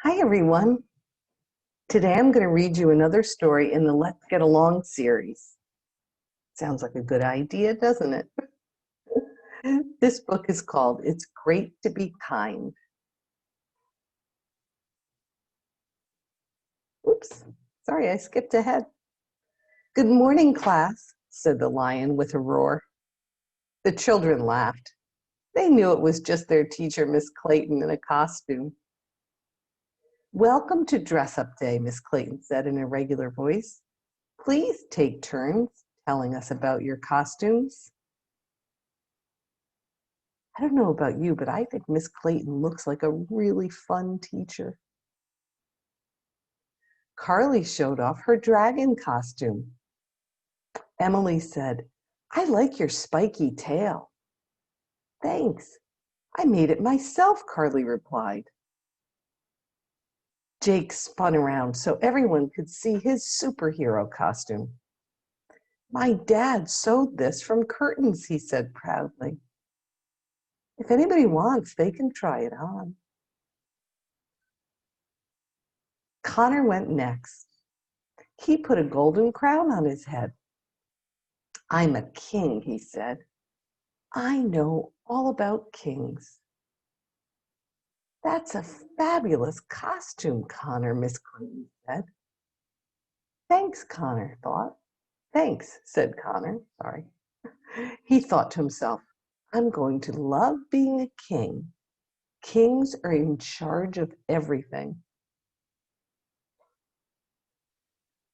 Hi, everyone. Today I'm going to read you another story in the Let's Get Along series. Sounds like a good idea, doesn't it? This book is called It's Great to Be Kind. Oops, sorry, I skipped ahead. Good morning, class, said the lion with a roar. The children laughed. They knew it was just their teacher, Miss Clayton, in a costume. Welcome to Dress-Up Day, Miss Clayton said in a regular voice. Please take turns telling us about your costumes. I don't know about you, but I think Miss Clayton looks like a really fun teacher. Carly showed off her dragon costume. Emily said, I like your spiky tail. Thanks. I made it myself, Carly replied. Jake spun around so everyone could see his superhero costume. My dad sewed this from curtains, he said proudly. If anybody wants, they can try it on. Connor went next. He put a golden crown on his head. I'm a king, he said. I know all about kings. That's a fabulous costume, Connor, Miss Clinton said. Thanks, Connor thought. Thanks, said Connor. Sorry. He thought to himself, I'm going to love being a king. Kings are in charge of everything.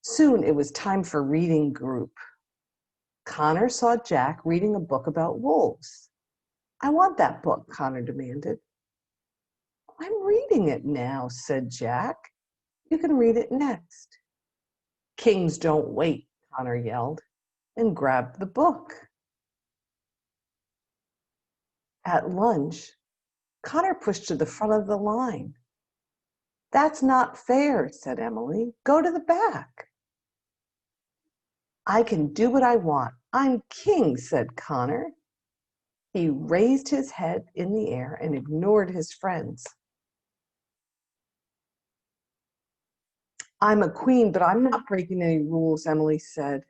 Soon it was time for reading group. Connor saw Jack reading a book about wolves. I want that book, Connor demanded. I'm reading it now, said Jack. You can read it next. Kings don't wait, Connor yelled, and grabbed the book. At lunch, Connor pushed to the front of the line. That's not fair, said Emily. Go to the back. I can do what I want. I'm king, said Connor. He raised his head in the air and ignored his friends. I'm a queen, but I'm not breaking any rules, Emily said.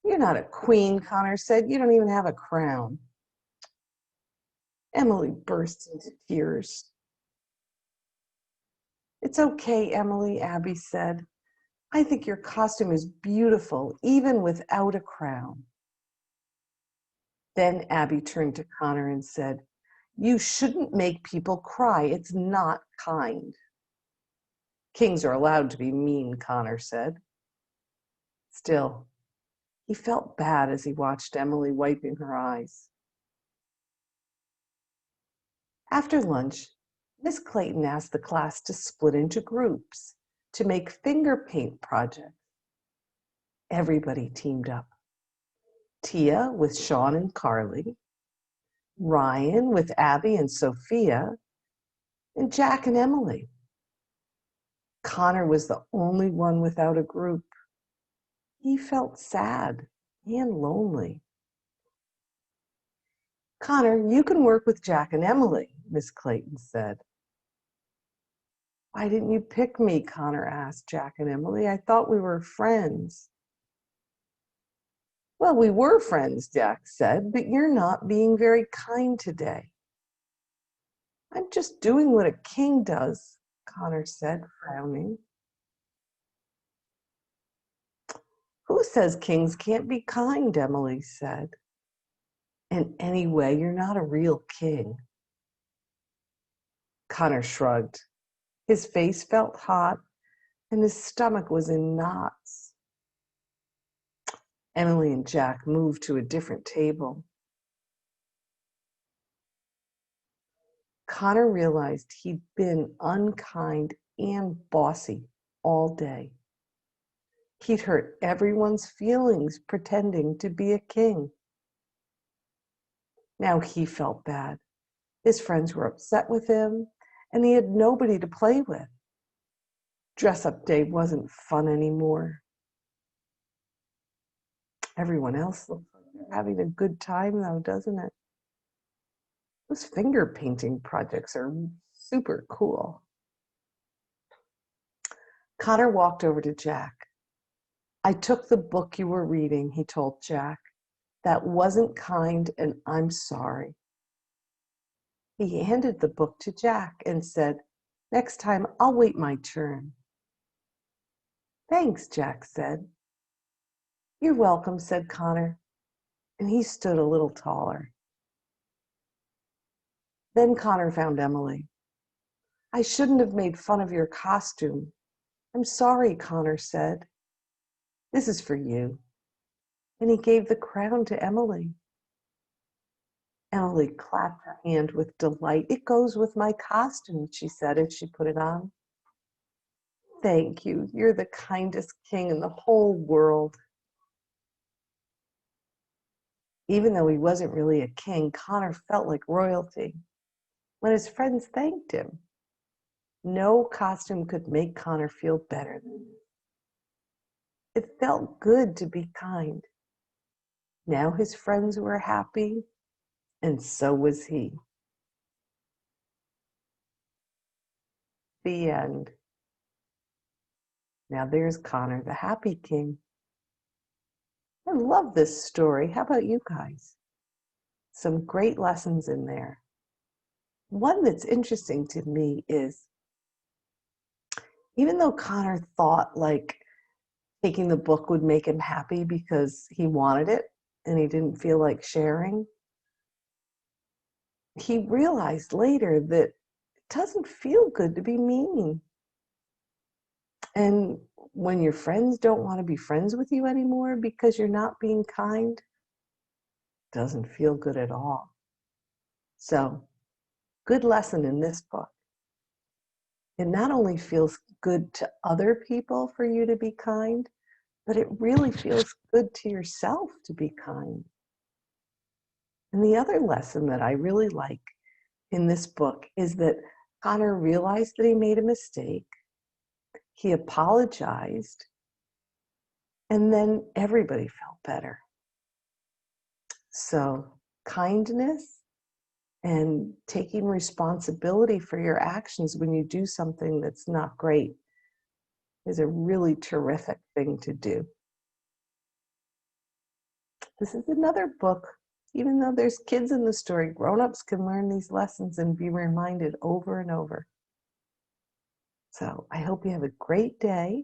You're not a queen, Connor said. You don't even have a crown. Emily burst into tears. It's okay, Emily, Abby said. I think your costume is beautiful, even without a crown. Then Abby turned to Connor and said, you shouldn't make people cry. It's not kind. Kings are allowed to be mean, Connor said. Still, he felt bad as he watched Emily wiping her eyes. After lunch, Miss Clayton asked the class to split into groups to make finger paint projects. Everybody teamed up. Tia with Sean and Carly, Ryan with Abby and Sophia, and Jack and Emily. Connor was the only one without a group. He felt sad and lonely. Connor, you can work with Jack and Emily, Miss Clayton said. Why didn't you pick me? Connor asked Jack and Emily. I thought we were friends. Well, we were friends, Jack said, but you're not being very kind today. I'm just doing what a king does, Connor said, frowning. Who says kings can't be kind? Emily said. And anyway, you're not a real king. Connor shrugged. His face felt hot and his stomach was in knots. Emily and Jack moved to a different table. Connor realized he'd been unkind and bossy all day. He'd hurt everyone's feelings pretending to be a king. Now he felt bad. His friends were upset with him, and he had nobody to play with. Dress-up day wasn't fun anymore. Everyone else looks like they're having a good time, though, doesn't it? Those finger painting projects are super cool. Connor walked over to Jack. I took the book you were reading, he told Jack. That wasn't kind, and I'm sorry. He handed the book to Jack and said, next time I'll wait my turn. Thanks, Jack said. You're welcome, said Connor, and he stood a little taller. Then Connor found Emily. I shouldn't have made fun of your costume. I'm sorry, Connor said. This is for you. And he gave the crown to Emily. Emily clapped her hand with delight. It goes with my costume, she said as she put it on. Thank you. You're the kindest king in the whole world. Even though he wasn't really a king, Connor felt like royalty when his friends thanked him. No costume could make Connor feel better than this. It felt good to be kind. Now his friends were happy, and so was he. The end. Now there's Connor, the happy king. I love this story. How about you guys? Some great lessons in there. One that's interesting to me is, even though Connor thought like taking the book would make him happy because he wanted it and he didn't feel like sharing, he realized later that it doesn't feel good to be mean. And when your friends don't want to be friends with you anymore because you're not being kind, it doesn't feel good at all. So, good lesson in this book. It not only feels good to other people for you to be kind, but it really feels good to yourself to be kind. And the other lesson that I really like in this book is that Connor realized that he made a mistake. He apologized, and then everybody felt better. So, kindness and taking responsibility for your actions when you do something that's not great is a really terrific thing to do. This is another book. Even though there's kids in the story, grown-ups can learn these lessons and be reminded over and over. So I hope you have a great day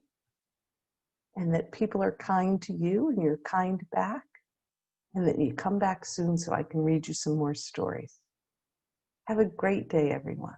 and that people are kind to you and you're kind back, and that you come back soon so I can read you some more stories. Have a great day, everyone.